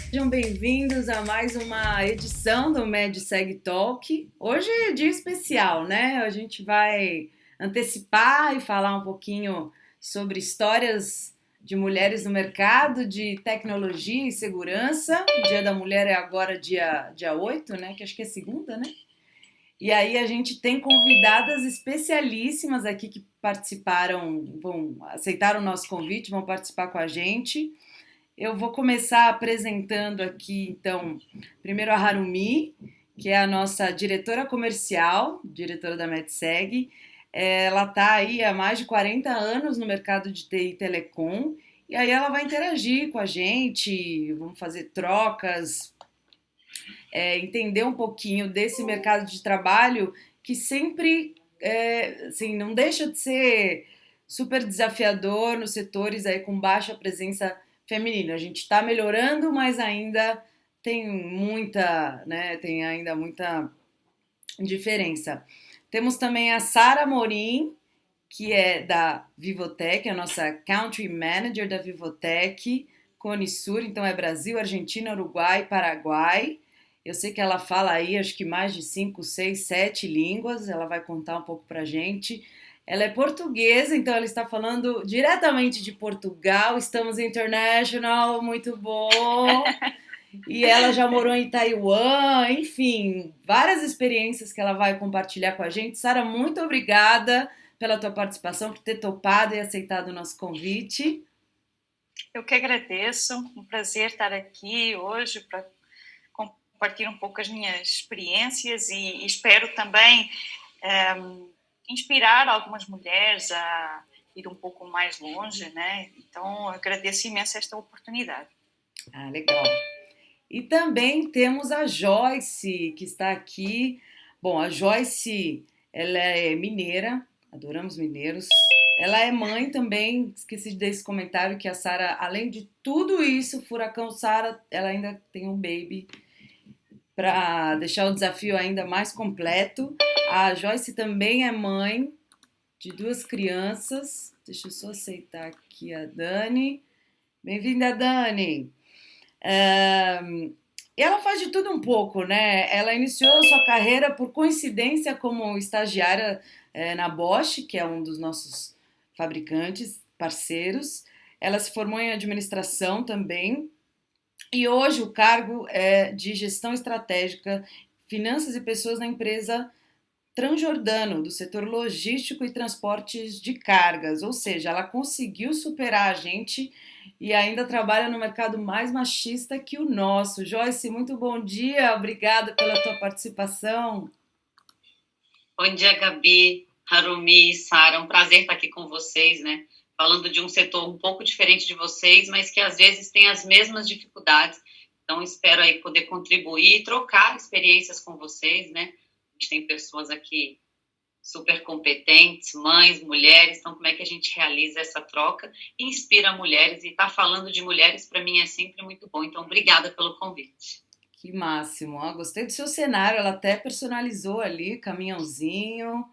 Sejam bem-vindos a mais uma edição do MedSeg Talk. Hoje é dia especial, né? A gente vai antecipar e falar um pouquinho sobre histórias de mulheres no mercado de tecnologia e segurança. O Dia da Mulher é agora dia 8, né? Que acho que é segunda, né? E aí a gente tem convidadas especialíssimas aqui que participaram, aceitaram o nosso convite, vão participar com a gente. Eu vou começar apresentando aqui, então, primeiro a Harumi, que é a nossa diretora comercial, diretora da MedSeg. Ela está aí há mais de 40 anos no mercado de TI e Telecom, e aí ela vai interagir com a gente, vamos fazer trocas, entender um pouquinho desse mercado de trabalho que sempre, assim, não deixa de ser super desafiador nos setores aí com baixa presença feminina. A gente está melhorando, mas ainda tem ainda muita diferença. Temos também a Sara Morim, que é da Vivotec, a nossa Country Manager da Vivotec, Cone Sur, então é Brasil, Argentina, Uruguai, Paraguai. Eu sei que ela fala aí, acho que mais de 5, 6, 7 línguas, ela vai contar um pouco pra gente. Ela é portuguesa, então ela está falando diretamente de Portugal, estamos international, muito bom. E ela já morou em Taiwan, enfim, várias experiências que ela vai compartilhar com a gente. Sara, muito obrigada pela tua participação, por ter topado e aceitado o nosso convite. Eu que agradeço, um prazer estar aqui hoje para compartilhar um pouco as minhas experiências e espero também inspirar algumas mulheres a ir um pouco mais longe, né? Então agradeço imenso esta oportunidade. Ah, legal. E também temos a Joyce, que está aqui. Bom, a Joyce, ela é mineira, adoramos mineiros. Ela é mãe também, esqueci desse comentário que a Sara, além de tudo isso, Furacão Sara, ela ainda tem um baby para deixar o desafio ainda mais completo. A Joyce também é mãe de 2 crianças. Deixa eu só aceitar aqui a Dani. Bem-vinda, Dani. E ela faz de tudo um pouco, né? Ela iniciou sua carreira por coincidência como estagiária na Bosch, que é um dos nossos fabricantes, parceiros. Ela se formou em administração também. E hoje o cargo é de gestão estratégica, finanças e pessoas na empresa Transjordano, do setor logístico e transportes de cargas, ou seja, ela conseguiu superar a gente e ainda trabalha no mercado mais machista que o nosso. Joyce, muito bom dia, obrigada pela tua participação. Bom dia, Gabi, Harumi, Sara, é um prazer estar aqui com vocês, né? Falando de um setor um pouco diferente de vocês, mas que às vezes tem as mesmas dificuldades. Então, espero aí poder contribuir e trocar experiências com vocês, né? A gente tem pessoas aqui super competentes, mães, mulheres, então como é que a gente realiza essa troca e inspira mulheres, e estar falando de mulheres para mim é sempre muito bom, então obrigada pelo convite. Que máximo, gostei do seu cenário, ela até personalizou ali, caminhãozinho.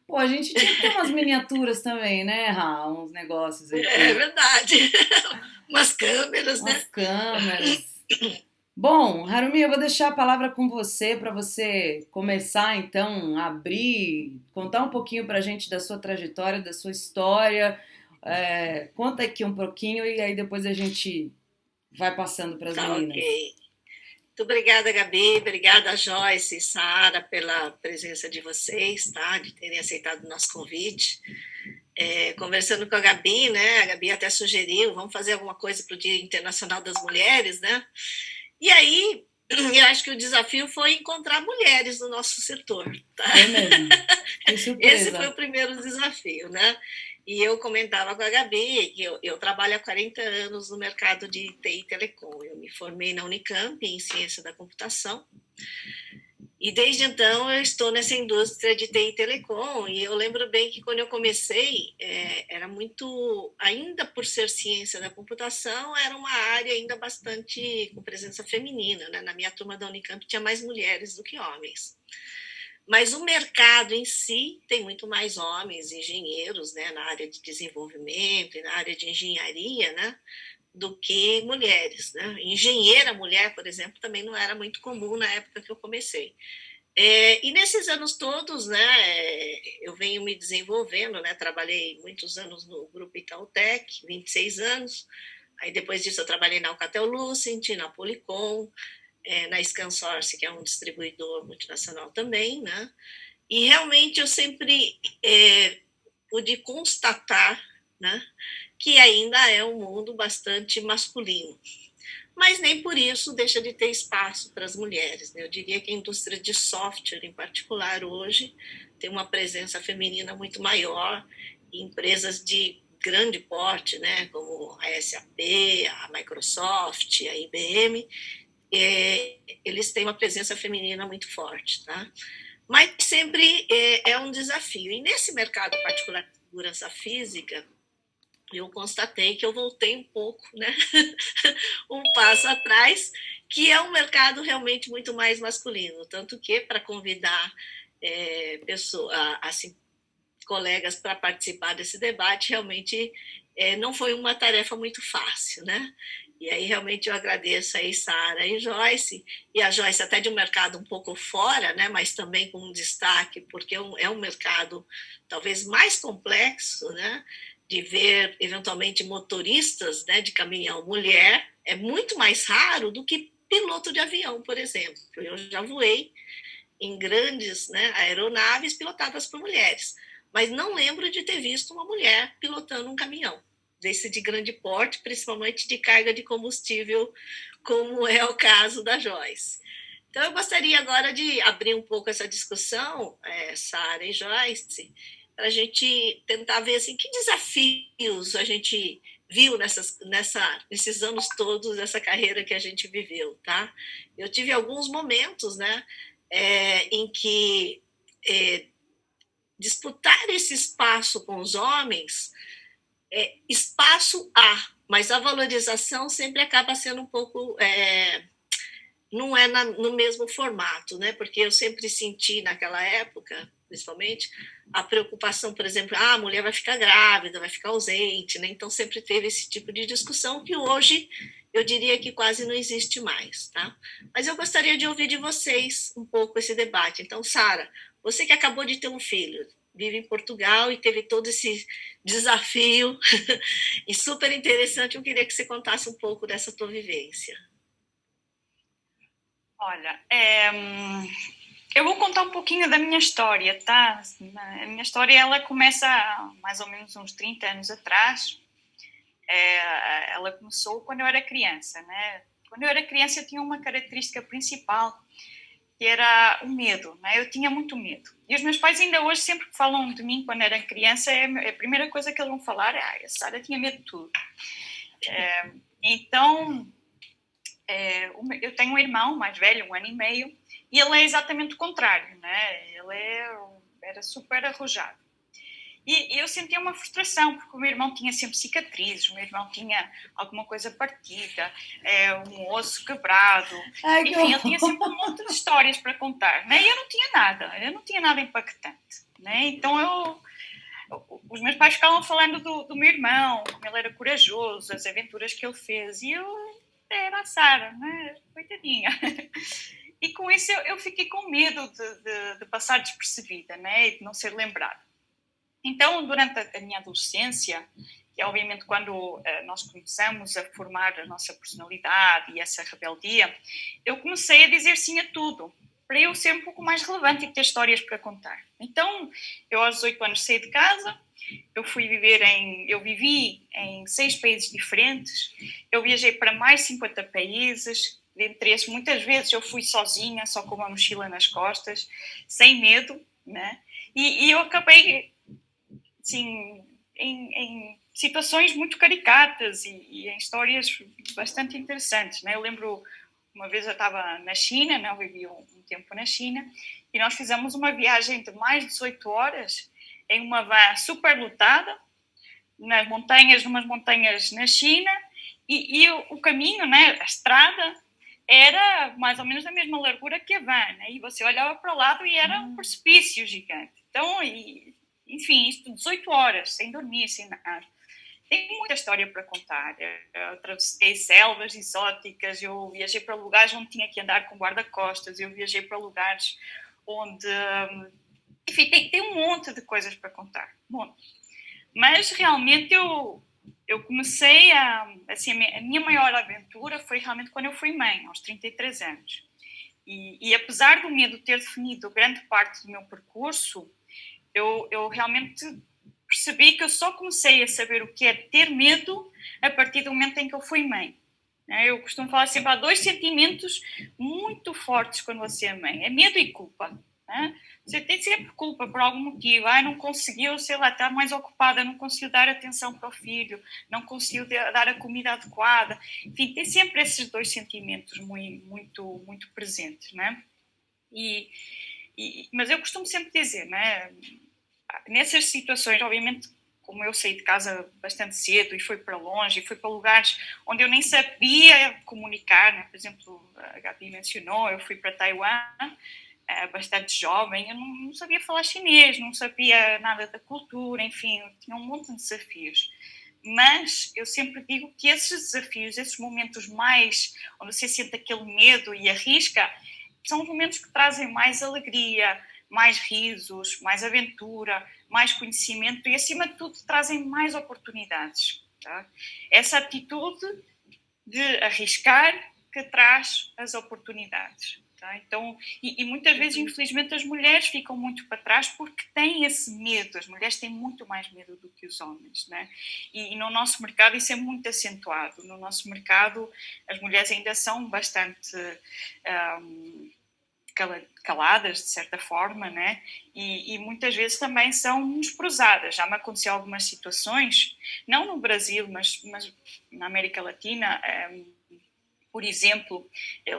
Pô, a gente tinha que ter umas miniaturas também, né, Ra? Uns negócios aqui. É verdade, umas câmeras, né? Umas câmeras. Bom, Harumi, eu vou deixar a palavra com você para você começar, então, a abrir, contar um pouquinho para a gente da sua trajetória, da sua história. Conta aqui um pouquinho e aí depois a gente vai passando para as meninas. Ok. Muito obrigada, Gabi, obrigada, Joyce e Sara, pela presença de vocês, tá? De terem aceitado o nosso convite. Conversando com a Gabi, né? A Gabi até sugeriu, vamos fazer alguma coisa para o Dia Internacional das Mulheres, né? E aí, eu acho que o desafio foi encontrar mulheres no nosso setor. Tá? É mesmo. Que surpresa. Esse foi o primeiro desafio, né? E eu comentava com a Gabi que eu trabalho há 40 anos no mercado de TI e Telecom. Eu me formei na Unicamp em Ciência da Computação. E desde então eu estou nessa indústria de TI e Telecom, e eu lembro bem que quando eu comecei, era muito, ainda por ser ciência da computação, era uma área ainda bastante com presença feminina, né? Na minha turma da Unicamp tinha mais mulheres do que homens. Mas o mercado em si tem muito mais homens, engenheiros, né, na área de desenvolvimento e na área de engenharia, né, do que mulheres, né? Engenheira mulher, por exemplo, também não era muito comum na época que eu comecei. E nesses anos todos, né, eu venho me desenvolvendo, né? Trabalhei muitos anos no Grupo Itautec, 26 anos. Aí depois disso eu trabalhei na Alcatel-Lucent, na Polycom, na ScanSource, que é um distribuidor multinacional também, né? E realmente eu sempre pude constatar, né, que ainda é um mundo bastante masculino. Mas nem por isso deixa de ter espaço para as mulheres, né? Eu diria que a indústria de software, em particular, hoje, tem uma presença feminina muito maior, em empresas de grande porte, né, como a SAP, a Microsoft, a IBM, eles têm uma presença feminina muito forte, tá? Mas sempre é um desafio. E nesse mercado particular de segurança física, eu constatei que eu voltei um pouco, né? Um passo atrás, que é um mercado realmente muito mais masculino. Tanto que, para convidar assim, colegas para participar desse debate, realmente não foi uma tarefa muito fácil, né? E aí realmente eu agradeço aí Sara e Joyce, e a Joyce até de um mercado um pouco fora, né, mas também com um destaque, porque é um mercado talvez mais complexo, né, de ver eventualmente motoristas, né, de caminhão mulher, é muito mais raro do que piloto de avião, por exemplo. Eu já voei em grandes, né, aeronaves pilotadas por mulheres, mas não lembro de ter visto uma mulher pilotando um caminhão desse de grande porte, principalmente de carga de combustível, como é o caso da Joyce. Então, eu gostaria agora de abrir um pouco essa discussão, Sara e Joyce, para a gente tentar ver assim, que desafios a gente viu nesses anos todos, dessa carreira que a gente viveu, tá? Eu tive alguns momentos, né, em que disputar esse espaço com os homens, espaço há, mas a valorização sempre acaba sendo um pouco... não é no mesmo formato, né? Porque eu sempre senti naquela época, principalmente, a preocupação, por exemplo, a mulher vai ficar grávida, vai ficar ausente, né? Então sempre teve esse tipo de discussão que hoje eu diria que quase não existe mais, tá? Mas eu gostaria de ouvir de vocês um pouco esse debate. Então, Sara, você que acabou de ter um filho, vive em Portugal e teve todo esse desafio e super interessante, eu queria que você contasse um pouco dessa tua vivência. Olha, eu vou contar um pouquinho da minha história, tá? A minha história, ela começa há mais ou menos uns 30 anos atrás. Ela começou quando eu era criança, né? Quando eu era criança, eu tinha uma característica principal, que era o medo, né? Eu tinha muito medo. E os meus pais ainda hoje, sempre que falam de mim quando era criança, a primeira coisa que eles vão falar é: a Sara tinha medo de tudo. Então... eu tenho um irmão mais velho, 1 ano e meio, e ele é exatamente o contrário, né? Ele era super arrojado. E eu sentia uma frustração, porque o meu irmão tinha sempre cicatrizes, o meu irmão tinha alguma coisa partida, um osso quebrado, enfim, ele tinha sempre um monte de histórias para contar, né? E eu não tinha nada impactante, né? Então os meus pais ficavam falando do meu irmão, como ele era corajoso, as aventuras que ele fez, e eu era a Sara, né? Coitadinha. E com isso eu fiquei com medo de passar despercebida, né? E de não ser lembrada. Então, durante a minha adolescência, que é obviamente quando nós começamos a formar a nossa personalidade e essa rebeldia, eu comecei a dizer sim a tudo, para eu ser um pouco mais relevante e ter histórias para contar. Então, eu aos 18 anos saí de casa, eu vivi em 6 países diferentes, eu viajei para mais de 50 países, dentre esses muitas vezes eu fui sozinha, só com uma mochila nas costas, sem medo, né? E eu acabei, assim, em situações muito caricatas e em histórias bastante interessantes, né? Eu lembro, uma vez eu estava na China, né? Eu vivi um tempo na China, e nós fizemos uma viagem de mais de 18 horas em uma van super lotada, numas montanhas na China, e o caminho, né, a estrada, era mais ou menos da mesma largura que a van, né? E você olhava para o lado e era um precipício gigante. Então, enfim, isto 18 horas, sem dormir, sem nada. tem muita história para contar. Eu atravessei selvas exóticas, eu viajei para lugares onde tinha que andar com guarda-costas, eu viajei para lugares onde... Enfim, tem um monte de coisas para contar, um monte. Mas realmente eu comecei assim, a minha maior aventura foi realmente quando eu fui mãe, aos 33 anos. E apesar do medo ter definido grande parte do meu percurso, eu realmente percebi que eu só comecei a saber o que é ter medo a partir do momento em que eu fui mãe. Eu costumo falar sempre, há 2 sentimentos muito fortes quando você é mãe. É medo e culpa. Você tem sempre culpa por algum motivo. Não conseguiu, sei lá, estar mais ocupada, não conseguiu dar atenção para o filho, não conseguiu dar a comida adequada. Enfim, tem sempre esses 2 sentimentos muito, muito presentes, né? Mas eu costumo sempre dizer, né? Nessas situações, obviamente, como eu saí de casa bastante cedo e fui para longe, e fui para lugares onde eu nem sabia comunicar, né? Por exemplo, a Gabi mencionou, eu fui para Taiwan, bastante jovem, eu não sabia falar chinês, não sabia nada da cultura, enfim, eu tinha um monte de desafios. Mas eu sempre digo que esses desafios, esses momentos mais onde você sente aquele medo e arrisca, são os momentos que trazem mais alegria, mais risos, mais aventura, mais conhecimento e, acima de tudo, trazem mais oportunidades. Tá? Essa atitude de arriscar que traz as oportunidades. Tá? Então, e muitas vezes, infelizmente, as mulheres ficam muito para trás porque têm esse medo. As mulheres têm muito mais medo do que os homens, né? E no nosso mercado isso é muito acentuado. No nosso mercado, as mulheres ainda são bastante caladas, de certa forma, né? E muitas vezes também são menosprezadas. Já me aconteceu algumas situações, não no Brasil, mas na América Latina. Por exemplo,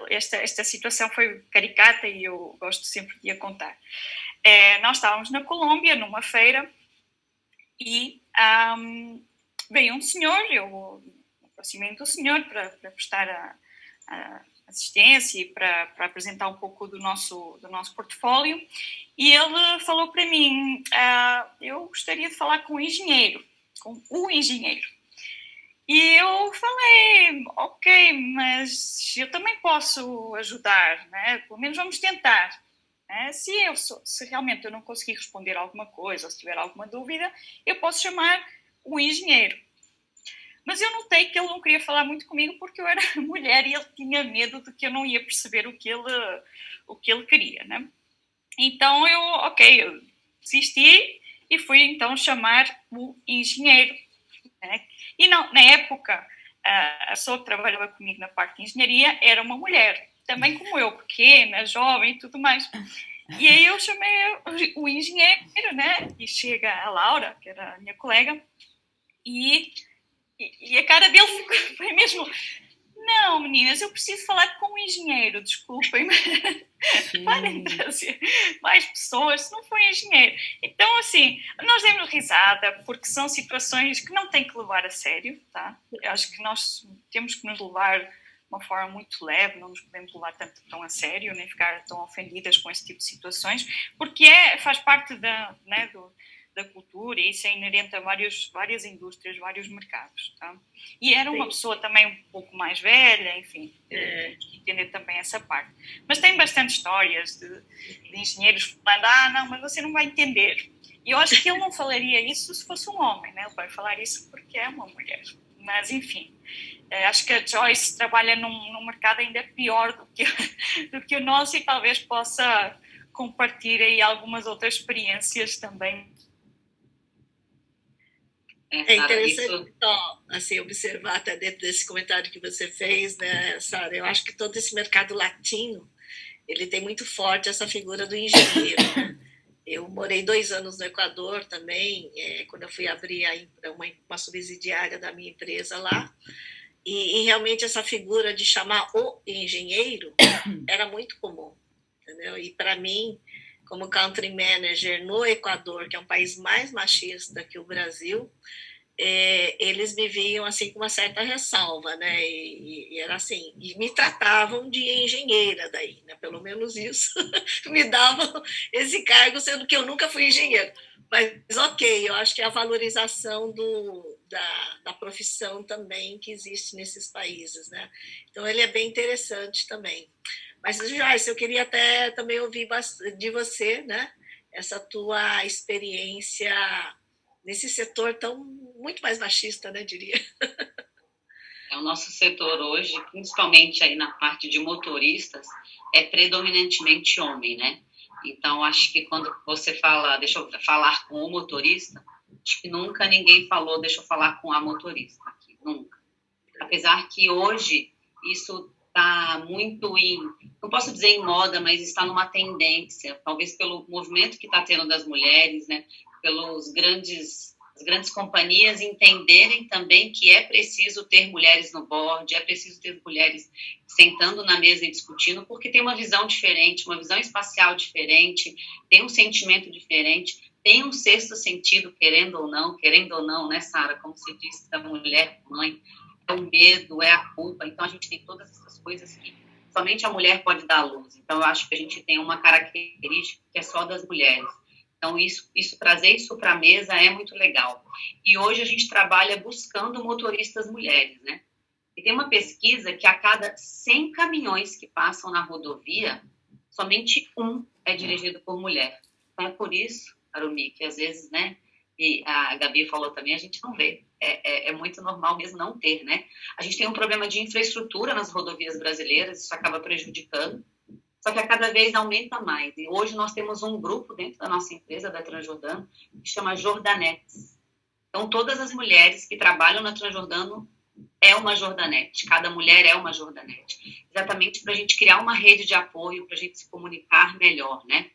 esta situação foi caricata e eu gosto sempre de a contar. Nós estávamos na Colômbia, numa feira, e veio um senhor, eu me aproximei do senhor para prestar a assistência e para apresentar um pouco do nosso portfólio, e ele falou para mim, eu gostaria de falar com o engenheiro. E eu falei, ok, mas eu também posso ajudar, né? Pelo menos vamos tentar. Né? Se realmente eu não conseguir responder alguma coisa, ou se tiver alguma dúvida, eu posso chamar o engenheiro. Mas eu notei que ele não queria falar muito comigo porque eu era mulher e ele tinha medo de que eu não ia perceber o que ele queria, né? Então eu desisti e fui então chamar o engenheiro. Né? E não, na época, a pessoa que trabalhava comigo na parte de engenharia era uma mulher, também como eu, pequena, jovem e tudo mais. E aí eu chamei o engenheiro, né? E chega a Laura, que era a minha colega, e a cara dele foi mesmo... Não, meninas, eu preciso falar com o engenheiro, desculpem. Podem trazer mais pessoas se não for engenheiro. Então, assim, nós demos risada porque são situações que não tem que levar a sério, tá? Eu acho que nós temos que nos levar de uma forma muito leve, não nos podemos levar tanto tão a sério, nem ficar tão ofendidas com esse tipo de situações, porque faz parte da cultura e isso é inerente a várias indústrias, vários mercados. Tá? E era uma pessoa também um pouco mais velha, enfim, entender também essa parte. Mas tem bastante histórias de engenheiros falando, não, mas você não vai entender. E eu acho que ele não falaria isso se fosse um homem, né? Ele vai falar isso porque é uma mulher. Mas, enfim, acho que a Joyce trabalha num mercado ainda pior do que o nosso e talvez possa compartilhar aí algumas outras experiências também. É interessante assim, observar até dentro desse comentário que você fez, né, Sara? Eu acho que todo esse mercado latino, ele tem muito forte essa figura do engenheiro. Eu morei 2 anos no Equador também, quando eu fui abrir uma subsidiária da minha empresa lá, e realmente essa figura de chamar o engenheiro era muito comum, entendeu? E para mim, como country manager no Equador, que é um país mais machista que o Brasil, eles me viam assim com uma certa ressalva, né? E era assim, e me tratavam de engenheira daí, né? Pelo menos isso, me davam esse cargo, sendo que eu nunca fui engenheira. Mas ok, eu acho que a valorização da profissão também que existe nesses países, né? Então, ele é bem interessante também. Mas, Joyce, eu queria até também ouvir de você, né? Essa tua experiência nesse setor muito mais machista, né, diria. O nosso setor hoje, principalmente aí na parte de motoristas, é predominantemente homem, né? Então, acho que quando você fala, deixa eu falar com o motorista, acho que nunca ninguém falou, deixa eu falar com a motorista aqui, nunca. Apesar que hoje isso está muito não posso dizer em moda, mas está numa tendência, talvez pelo movimento que está tendo das mulheres, né? Pelos as grandes companhias entenderem também que é preciso ter mulheres no board, é preciso ter mulheres sentando na mesa e discutindo, porque tem uma visão diferente, uma visão espacial diferente, tem um sentimento diferente, tem um sexto sentido, querendo ou não, né, Sara? Como você disse, da mulher mãe, é o medo, é a culpa. Então, a gente tem todas essas coisas que somente a mulher pode dar à luz. Então, eu acho que a gente tem uma característica que é só das mulheres. Então, trazer isso para a mesa é muito legal. E hoje a gente trabalha buscando motoristas mulheres, né? E tem uma pesquisa que a cada 100 caminhões que passam na rodovia, somente um é dirigido por mulher. Então, é por isso, Arumi, que às vezes, né, e a Gabi falou também, a gente não vê. É muito normal mesmo não ter, né? A gente tem um problema de infraestrutura nas rodovias brasileiras, isso acaba prejudicando. Só que a cada vez aumenta mais. E hoje nós temos um grupo dentro da nossa empresa, da Transjordano, que chama Jordanetes. Então, todas as mulheres que trabalham na Transjordano é uma Jordanete. Cada mulher é uma Jordanete. Exatamente para a gente criar uma rede de apoio, para a gente se comunicar melhor, né?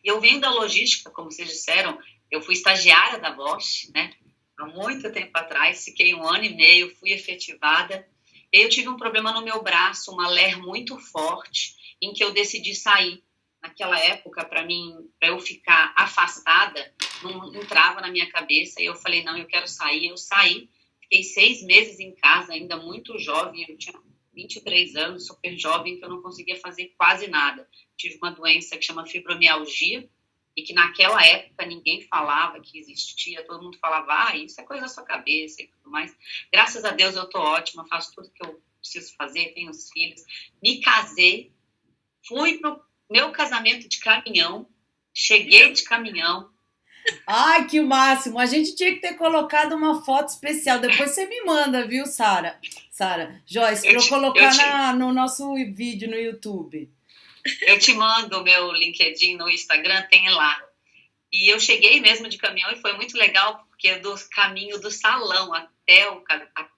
E eu venho da logística, como vocês disseram, eu fui estagiária da Bosch, né? Há muito tempo atrás, fiquei 1 ano e meio, fui efetivada. E eu tive um problema no meu braço, uma LER muito forte, em que eu decidi sair. Naquela época, para eu ficar afastada, não entrava na minha cabeça, e eu falei, não, eu quero sair. Eu saí, fiquei 6 meses em casa, ainda muito jovem, eu tinha 23 anos, super jovem, que eu não conseguia fazer quase nada. Tive uma doença que chama fibromialgia, e que naquela época ninguém falava que existia, todo mundo falava, isso é coisa da sua cabeça e tudo mais. Graças a Deus eu tô ótima, faço tudo que eu preciso fazer, tenho os filhos, me casei, fui pro meu casamento de caminhão, cheguei de caminhão. Ai, que máximo! A gente tinha que ter colocado uma foto especial. Depois você me manda, viu, Sara? Joyce, para eu colocar no nosso vídeo no YouTube. Eu te mando o meu LinkedIn no Instagram, tem lá. E eu cheguei mesmo de caminhão e foi muito legal, porque do caminho do salão até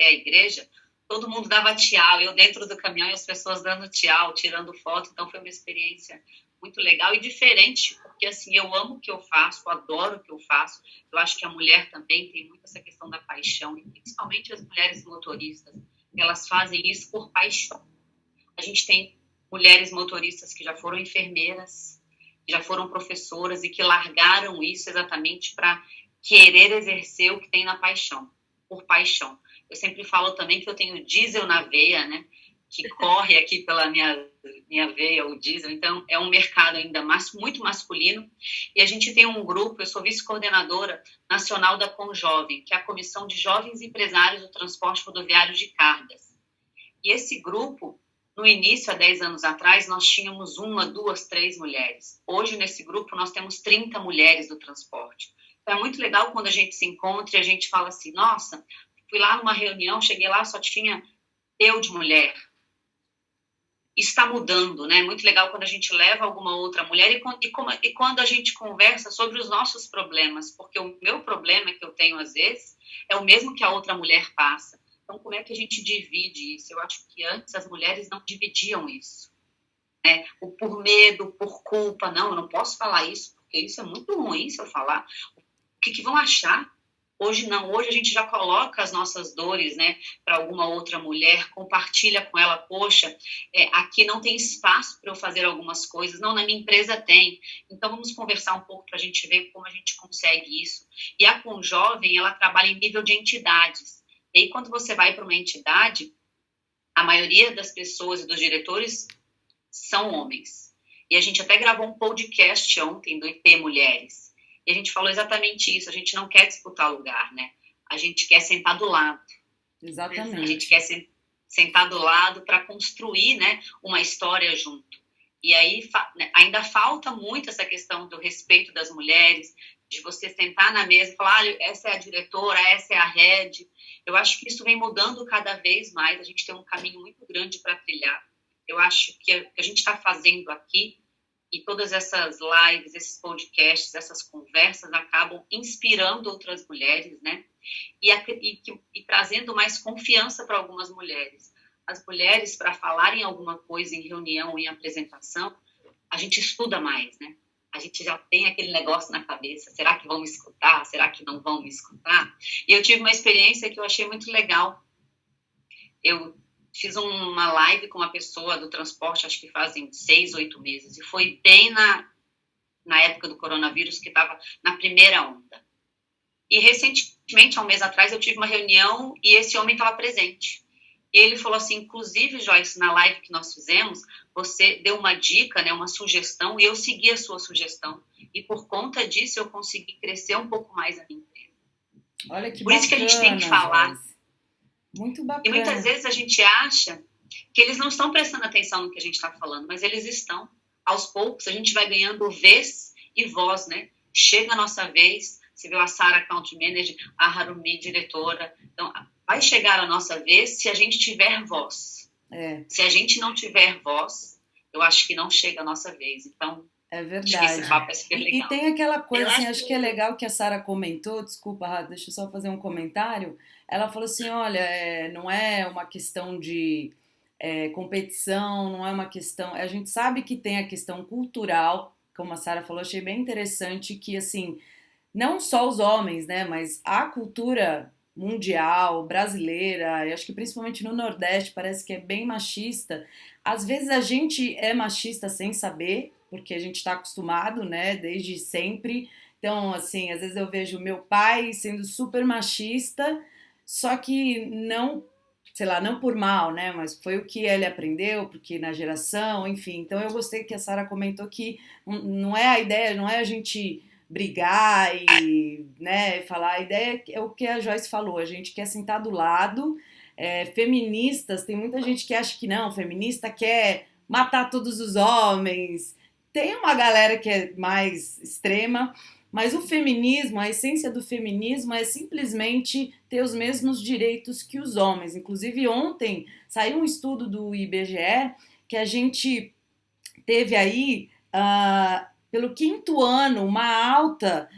a igreja, todo mundo dava tchau. Eu dentro do caminhão e as pessoas dando tchau, tirando foto. Então foi uma experiência muito legal e diferente, porque assim, eu amo o que eu faço, eu adoro o que eu faço. Eu acho que a mulher também tem muito essa questão da paixão, e principalmente as mulheres motoristas, elas fazem isso por paixão. A gente tem mulheres motoristas que já foram enfermeiras, que já foram professoras e que largaram isso exatamente para querer exercer o que tem na paixão, por paixão. Eu sempre falo também que eu tenho diesel na veia, né? Que corre aqui pela minha veia, o diesel. Então, é um mercado ainda muito masculino. E a gente tem um grupo, eu sou vice-coordenadora nacional da Conjovem, que é a Comissão de Jovens Empresários do Transporte Rodoviário de Cargas. E esse grupo, no início, há 10 anos atrás, nós tínhamos 1, 2, 3 mulheres. Hoje, nesse grupo, nós temos 30 mulheres do transporte. Então, é muito legal quando a gente se encontra e a gente fala assim, nossa, fui lá numa reunião, cheguei lá, só tinha eu de mulher. Isso está mudando, né? Muito legal quando a gente leva alguma outra mulher e quando a gente conversa sobre os nossos problemas, porque o meu problema que eu tenho, às vezes, é o mesmo que a outra mulher passa. Então, como é que a gente divide isso? Eu acho que antes as mulheres não dividiam isso. Né? Por medo, por culpa. Não, eu não posso falar isso, porque isso é muito ruim se eu falar. O que vão achar? Hoje não. Hoje a gente já coloca as nossas dores, né, para alguma outra mulher, compartilha com ela, poxa, aqui não tem espaço para eu fazer algumas coisas. Não, na minha empresa tem. Então, vamos conversar um pouco para a gente ver como a gente consegue isso. E a Conjovem, ela trabalha em nível de entidades. E aí, quando você vai para uma entidade, a maioria das pessoas e dos diretores são homens. E a gente até gravou um podcast ontem do IP Mulheres. E a gente falou exatamente isso, a gente não quer disputar lugar, né? a gente quer sentar do lado. Exatamente. A gente quer sentar do lado para construir, né, uma história junto. E aí ainda falta muito essa questão do respeito das mulheres, de você sentar na mesa e falar, essa é a diretora, essa é a head. Eu acho que isso vem mudando cada vez mais, a gente tem um caminho muito grande para trilhar. Eu acho que o que a gente está fazendo aqui, e todas essas lives, esses podcasts, essas conversas acabam inspirando outras mulheres, né? E trazendo mais confiança para algumas mulheres. As mulheres, para falarem alguma coisa em reunião, em apresentação, a gente estuda mais, né? A gente já tem aquele negócio na cabeça. Será que vão me escutar? Será que não vão me escutar? E eu tive uma experiência que eu achei muito legal. Eu fiz uma live com uma pessoa do transporte, acho que fazem 6, 8 meses. E foi bem na época do coronavírus, que estava na primeira onda. E recentemente, há um mês atrás, eu tive uma reunião e esse homem estava presente. E ele falou assim, inclusive, Joyce, na live que nós fizemos, você deu uma dica, né, uma sugestão, e eu segui a sua sugestão. E por conta disso, eu consegui crescer um pouco mais a minha empresa. Olha que por bacana, isso que a gente tem que falar. Joyce. Muito bacana. E muitas vezes a gente acha que eles não estão prestando atenção no que a gente está falando, mas eles estão. Aos poucos, a gente vai ganhando vez e voz, né? Chega a nossa vez, você viu a Sara, Account Manager, a Harumi, diretora. Então, vai chegar a nossa vez se a gente tiver voz. Se a gente não tiver voz, eu acho que não chega a nossa vez. Então, é verdade. Acho que esse papo é super legal. E tem aquela coisa, assim, acho que é legal que a Sara comentou, desculpa, deixa eu só fazer um comentário. Ela falou assim, olha, não é uma questão de competição, não é uma questão... A gente sabe que tem a questão cultural, como a Sara falou, achei bem interessante que, assim, não só os homens, né, mas a cultura mundial, brasileira, e acho que principalmente no Nordeste parece que é bem machista. Às vezes a gente é machista sem saber, porque a gente está acostumado, né, desde sempre. Então, assim, às vezes eu vejo meu pai sendo super machista, só que não, sei lá, não por mal, né, mas foi o que ele aprendeu, porque na geração, enfim. Então eu gostei que a Sara comentou que não é a ideia, não é a gente brigar e, né, falar, a ideia é o que a Joyce falou, a gente quer sentar do lado, feministas, tem muita gente que acha que não, feminista quer matar todos os homens, tem uma galera que é mais extrema, mas o feminismo, a essência do feminismo é simplesmente ter os mesmos direitos que os homens. Inclusive ontem saiu um estudo do IBGE que a gente teve aí... pelo 5º ano, uma alta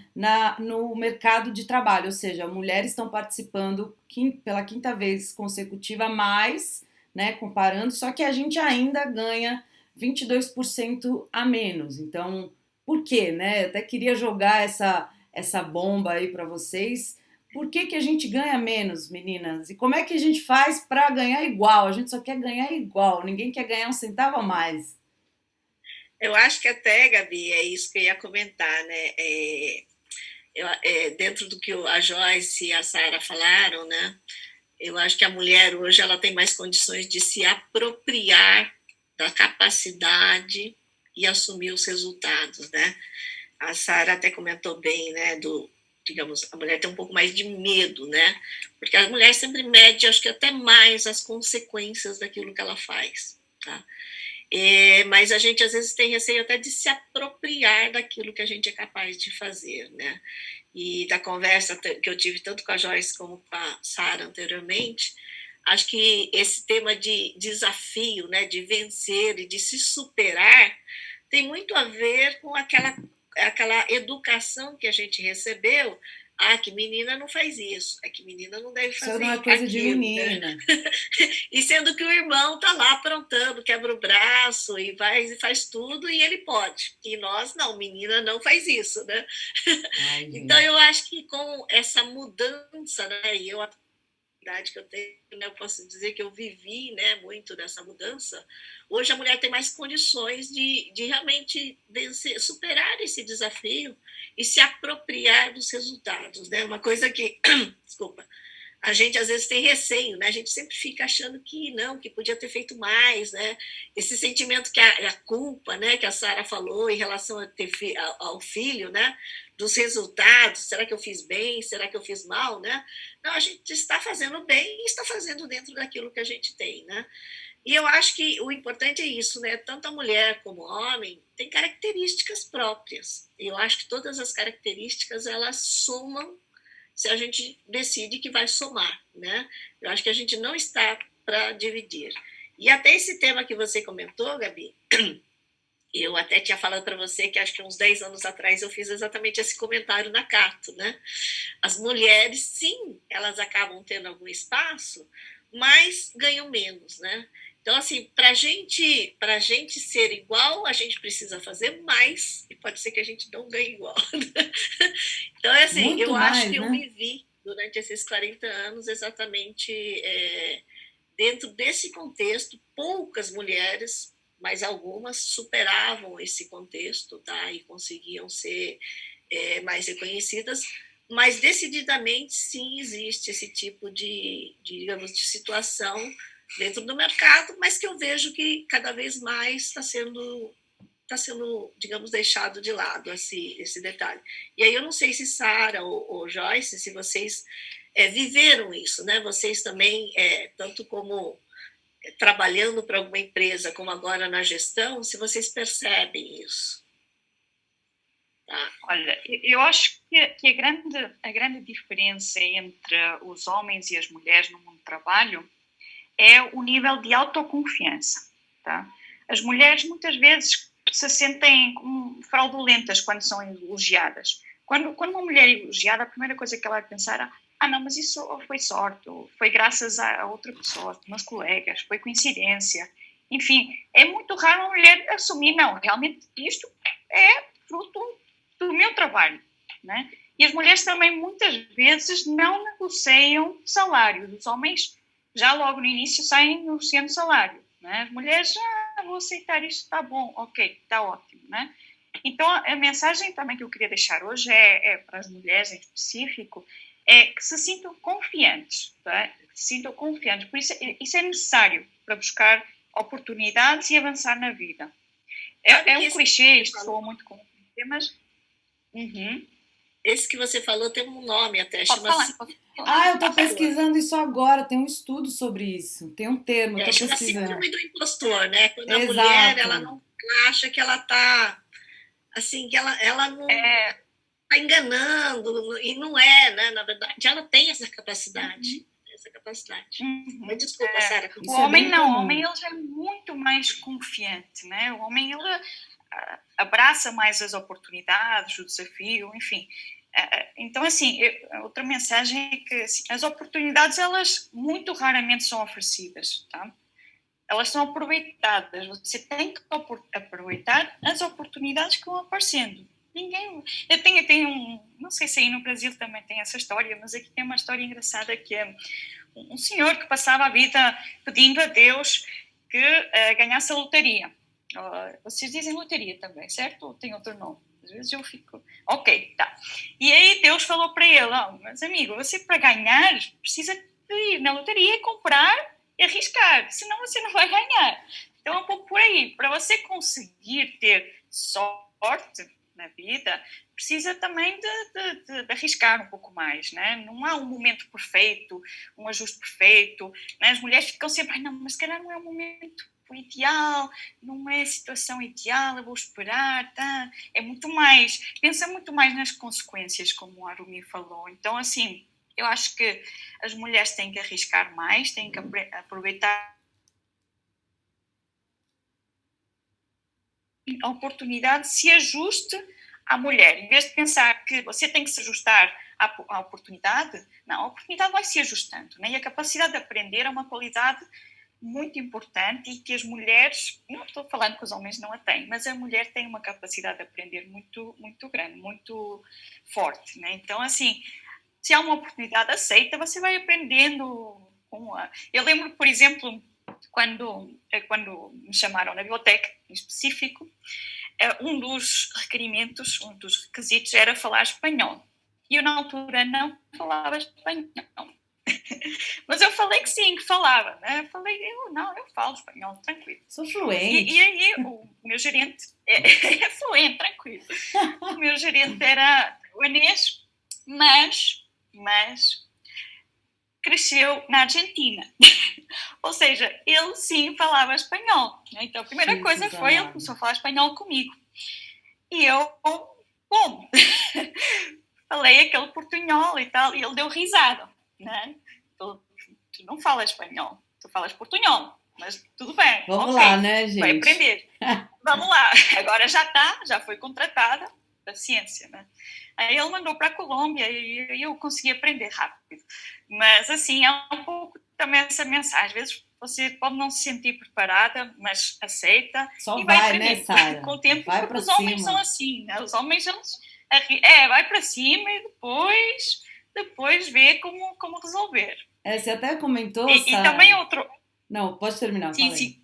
no mercado de trabalho, ou seja, mulheres estão participando pela 5ª vez consecutiva mais, né, comparando, só que a gente ainda ganha 22% a menos. Então, por quê, né? Eu até queria jogar essa bomba aí para vocês. Por que a gente ganha menos, meninas? E como é que a gente faz para ganhar igual? A gente só quer ganhar igual, ninguém quer ganhar um centavo a mais. Eu acho que até, Gabi, é isso que eu ia comentar, né? Dentro do que a Joyce e a Sara falaram, né? Eu acho que a mulher hoje ela tem mais condições de se apropriar da capacidade e assumir os resultados, né? A Sara até comentou bem, né? Digamos, a mulher tem um pouco mais de medo, né? Porque a mulher sempre mede, acho que até mais as consequências daquilo que ela faz, tá? Mas a gente às vezes tem receio até de se apropriar daquilo que a gente é capaz de fazer, né? E da conversa que eu tive tanto com a Joyce como com a Sara anteriormente, acho que esse tema de desafio, né, de vencer e de se superar, tem muito a ver com aquela educação que a gente recebeu. Que menina não faz isso, que menina não deve fazer isso. Isso não é coisa aquilo, de menina. Né? E sendo que o irmão tá lá aprontando, quebra o braço e faz tudo e ele pode. E nós não, menina não faz isso, né? Então eu acho que com essa mudança, né? E a idade que eu tenho, né, eu posso dizer que eu vivi, né, muito dessa mudança. Hoje a mulher tem mais condições de realmente vencer, superar esse desafio e se apropriar dos resultados, né? Uma coisa que, desculpa, a gente às vezes tem receio, né? A gente sempre fica achando que não, que podia ter feito mais, né? Esse sentimento que a culpa, né, que a Sara falou em relação a ter ao filho, né? Dos resultados, será que eu fiz bem? Será que eu fiz mal, né? Não, a gente está fazendo bem e está fazendo dentro daquilo que a gente tem, né? E eu acho que o importante é isso, né? Tanto a mulher como o homem têm características próprias. Eu acho que todas as características elas somam se a gente decide que vai somar, né? Eu acho que a gente não está para dividir. E até esse tema que você comentou, Gabi, eu até tinha falado para você que acho que uns 10 anos atrás eu fiz exatamente esse comentário na Cato, né? As mulheres, sim, elas acabam tendo algum espaço, mas ganham menos, né? Então, assim, para a gente ser igual, a gente precisa fazer mais, e pode ser que a gente não ganhe igual. Então, é assim, Muito eu mais, acho que eu né? me vi durante esses 40 anos exatamente dentro desse contexto. Poucas mulheres, mas algumas superavam esse contexto, tá? E conseguiam ser mais reconhecidas, mas decididamente sim existe esse tipo digamos, de situação dentro do mercado, mas que eu vejo que cada vez mais está sendo, digamos, deixado de lado esse detalhe. E aí eu não sei se Sara ou Joyce, se vocês viveram isso, né? Vocês também, tanto como trabalhando para alguma empresa, como agora na gestão, se vocês percebem isso. Tá? Olha, eu acho que a grande diferença entre os homens e as mulheres no mundo do trabalho é o nível de autoconfiança. Tá? As mulheres muitas vezes se sentem como fraudulentas quando são elogiadas. Quando uma mulher é elogiada, a primeira coisa que ela vai pensar é não, mas isso foi sorte, foi graças a outra pessoa, meus colegas, foi coincidência. Enfim, é muito raro uma mulher assumir, não, realmente isto é fruto do meu trabalho, né? E as mulheres também muitas vezes não negociam salário. Os homens já logo no início saem negociando salário, né? As mulheres, vou aceitar isto, está bom, ok, está ótimo, né? Então a mensagem também que eu queria deixar hoje é para as mulheres em específico, é que se sintam confiantes, tá? Que se sintam confiantes, por isso é necessário para buscar oportunidades e avançar na vida. É um clichê, isto soa muito como clichê, mas esse que você falou tem um nome até, chama-se... eu estou pesquisando isso agora, tem um estudo sobre isso, tem um termo, estou pesquisando. Síndrome do impostor, né? Quando a mulher, ela não acha que ela está, assim, que ela não está enganando, e não é, né? Na verdade, ela tem essa capacidade. Mas desculpa, Sara. O homem não, o homem ele já é muito mais confiante, né? O homem ele abraça mais as oportunidades, o desafio, enfim. Então, assim, outra mensagem é que assim, as oportunidades, elas muito raramente são oferecidas, tá? Elas são aproveitadas. Você tem que aproveitar as oportunidades que vão aparecendo. Eu tenho não sei se aí no Brasil também tem essa história, mas aqui tem uma história engraçada que é um senhor que passava a vida pedindo a Deus que ganhasse a lotaria. Vocês dizem lotaria também, certo? Ou tem outro nome? Às vezes eu fico... Ok, tá. E aí Deus falou para ele, mas amigo, você para ganhar precisa de ir na lotaria e comprar e arriscar, senão você não vai ganhar. Então é um pouco por aí. Para você conseguir ter sorte na vida, precisa também de arriscar um pouco mais, né? Não há um momento perfeito, um ajuste perfeito, né? As mulheres ficam sempre, não, mas se calhar não é o momento ideal, não é a situação ideal, eu vou esperar, tá? Pensa muito mais nas consequências, como a Arumi falou. Então, assim, eu acho que as mulheres têm que arriscar mais, têm que aproveitar a oportunidade se ajuste à mulher. Em vez de pensar que você tem que se ajustar à oportunidade, não, a oportunidade vai se ajustando, né? E a capacidade de aprender é uma qualidade muito importante e que as mulheres, não estou falando que os homens não a têm, mas a mulher tem uma capacidade de aprender muito, muito grande, muito forte, né? Então, assim, se há uma oportunidade aceita, você vai aprendendo. Eu lembro, por exemplo, quando me chamaram na biblioteca, em específico, um dos requerimentos, um dos requisitos era falar espanhol. E eu, na altura, não falava espanhol. Mas eu falei que sim, que falava, né? Eu falei, eu falo espanhol, tranquilo. Sou fluente. E aí o meu gerente é fluente, tranquilo. O meu gerente era taiwanês, mas cresceu na Argentina. Ou seja, ele sim falava espanhol. Né? Então a primeira coisa foi, ele começou a falar espanhol comigo. E eu, bom, falei aquele portunhol e tal, e ele deu risada. Né? Tu não falas espanhol, tu falas portunhol. Mas tudo bem. Vamos lá, né, gente? Vai aprender. Vamos lá. Agora já foi contratada, paciência, né? Aí ele mandou para a Colômbia e eu consegui aprender rápido. Mas, assim, é um pouco também essa mensagem. Às vezes você pode não se sentir preparada, mas aceita. Só e vai aprender, né, Sara? Com o tempo, vai porque os cima. homens são assim, né? Os homens, vai para cima e depois vê como resolver. Você até comentou, Sara. E também outro... Não, pode terminar. Sim.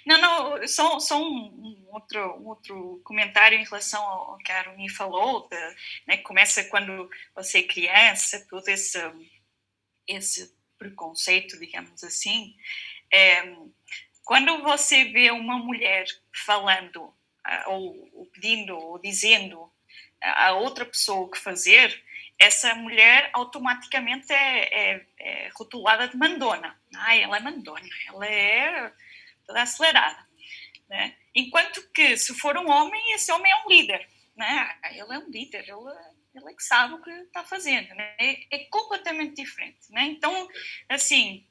Não, só um outro comentário em relação ao que a Arumi falou, né, que começa quando você é criança, todo esse preconceito, digamos assim. Quando você vê uma mulher falando, ou pedindo, ou dizendo a outra pessoa o que fazer, essa mulher automaticamente é rotulada de mandona. Ela é mandona, ela é toda acelerada. Né? Enquanto que, se for um homem, esse homem é um líder. Né? Ele é um líder, ele é que sabe o que está fazendo. Né? É completamente diferente. Né? Então, assim,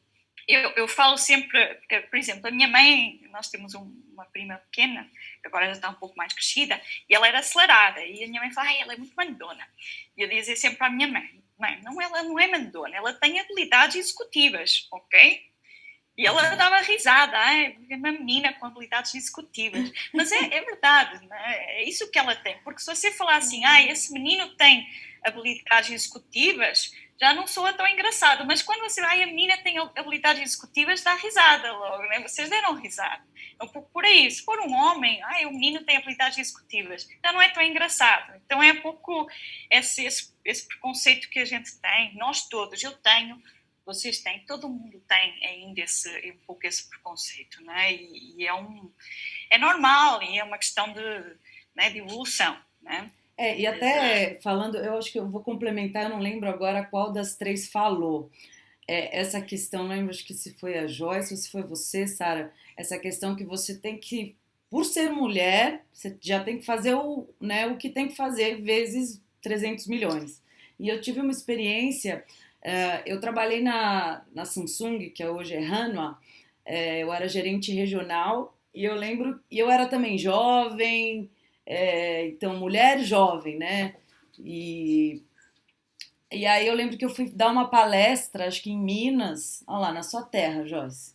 eu falo sempre, porque, por exemplo, a minha mãe, nós temos uma prima pequena, que agora já está um pouco mais crescida, e ela era acelerada, e a minha mãe fala, ela é muito mandona. E eu dizia sempre à minha mãe, ela não é mandona, ela tem habilidades executivas, ok? E ela dava risada, uma menina com habilidades executivas. Mas é verdade, né? É isso que ela tem. Porque se você falar assim, esse menino tem habilidades executivas, já não soa tão engraçado. Mas quando você vai, a menina tem habilidades executivas, dá risada logo, né? Vocês deram risada. É um pouco por aí. Se for um homem, o menino tem habilidades executivas, já não é tão engraçado. Então é um pouco esse preconceito que a gente tem, nós todos, eu tenho, vocês têm, todo mundo tem ainda um pouco esse preconceito, né? E é normal, e é uma questão de evolução, né? E até falando, eu acho que eu vou complementar, eu não lembro agora qual das três falou. Essa questão, não lembro, acho que se foi a Joyce ou se foi você, Sara, essa questão que você tem que, por ser mulher, você já tem que fazer o que tem que fazer vezes 300 milhões. E eu tive uma experiência... eu trabalhei na Samsung, que hoje é Hanwha, eu era gerente regional, e eu lembro, e eu era também jovem, então mulher jovem, né? E aí eu lembro que eu fui dar uma palestra, acho que em Minas, olha lá, na sua terra, Joyce.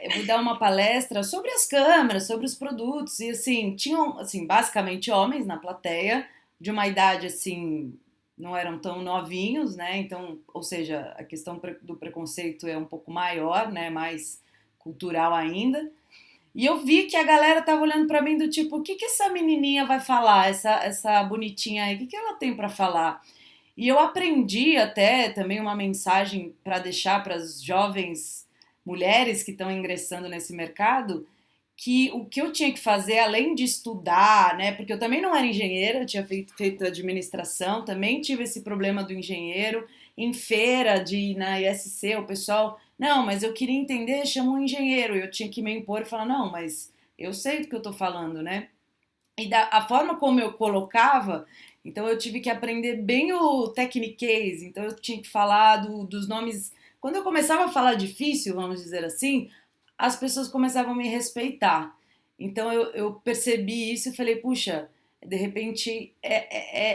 Eu fui dar uma palestra sobre as câmeras, sobre os produtos, e assim, tinham assim, basicamente homens na plateia, de uma idade assim... não eram tão novinhos, né? Então, ou seja, a questão do preconceito é um pouco maior, né? Mais cultural ainda. E eu vi que a galera tava olhando para mim do tipo, o que essa menininha vai falar? Essa bonitinha aí, o que ela tem para falar? E eu aprendi até também uma mensagem para deixar para as jovens mulheres que estão ingressando nesse mercado, que o que eu tinha que fazer, além de estudar, né, porque eu também não era engenheira, eu tinha feito administração, também tive esse problema do engenheiro, em feira na ISC, o pessoal, não, mas eu queria entender, chama um engenheiro, eu tinha que me impor e falar, não, mas eu sei do que eu tô falando, né, e a forma como eu colocava, então eu tive que aprender bem o techniquez, então eu tinha que falar dos nomes, quando eu começava a falar difícil, vamos dizer assim, as pessoas começavam a me respeitar. Então eu percebi isso e falei, puxa, de repente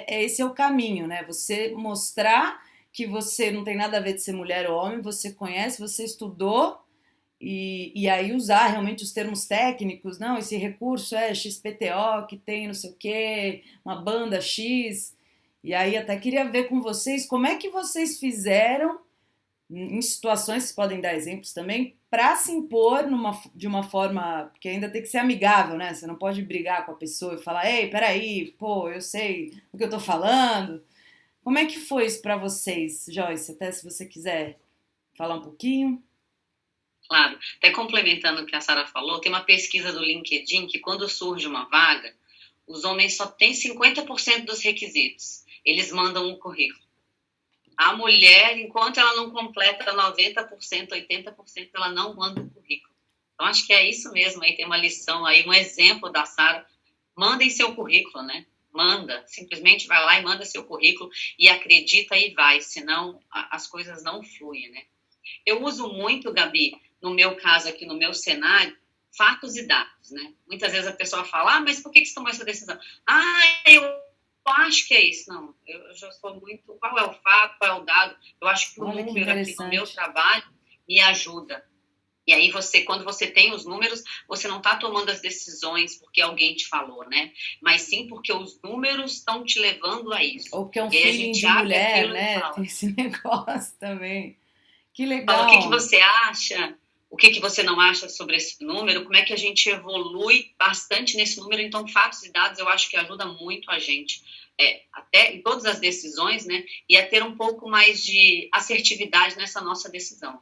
esse é o caminho, né? Você mostrar que você não tem nada a ver de ser mulher ou homem, você conhece, você estudou, e aí usar realmente os termos técnicos, não, esse recurso é XPTO, que tem não sei o quê, uma banda X, e aí até queria ver com vocês como é que vocês fizeram em situações, vocês podem dar exemplos também, para se impor de uma forma, porque ainda tem que ser amigável, né? Você não pode brigar com a pessoa e falar, ei, peraí, pô, eu sei o que eu tô falando. Como é que foi isso para vocês, Joyce? Até se você quiser falar um pouquinho. Claro, até complementando o que a Sara falou, tem uma pesquisa do LinkedIn que quando surge uma vaga, os homens só têm 50% dos requisitos. Eles mandam um currículo. A mulher, enquanto ela não completa 90%, 80%, ela não manda um currículo. Então, acho que é isso mesmo. Aí tem uma lição, aí um exemplo da Sara. Mandem seu currículo, né? Manda. Simplesmente vai lá e manda seu currículo e acredita e vai. Senão, as coisas não fluem, né? Eu uso muito, Gabi, no meu caso aqui, no meu cenário, fatos e dados, né? Muitas vezes a pessoa fala, mas por que você tomou essa decisão? Eu acho que é isso. Não, eu já sou muito... Qual é o fato, qual é o dado? Eu acho que o número aqui no meu trabalho me ajuda. E aí quando você tem os números, você não está tomando as decisões porque alguém te falou, né? Mas sim porque os números estão te levando a isso. Ou porque é um feeling de mulher, né? Tem esse negócio também. Que legal. Fala, o que você acha? O que você não acha sobre esse número? Como é que a gente evolui bastante nesse número? Então, fatos e dados eu acho que ajuda muito a gente, até em todas as decisões, né? E a ter um pouco mais de assertividade nessa nossa decisão.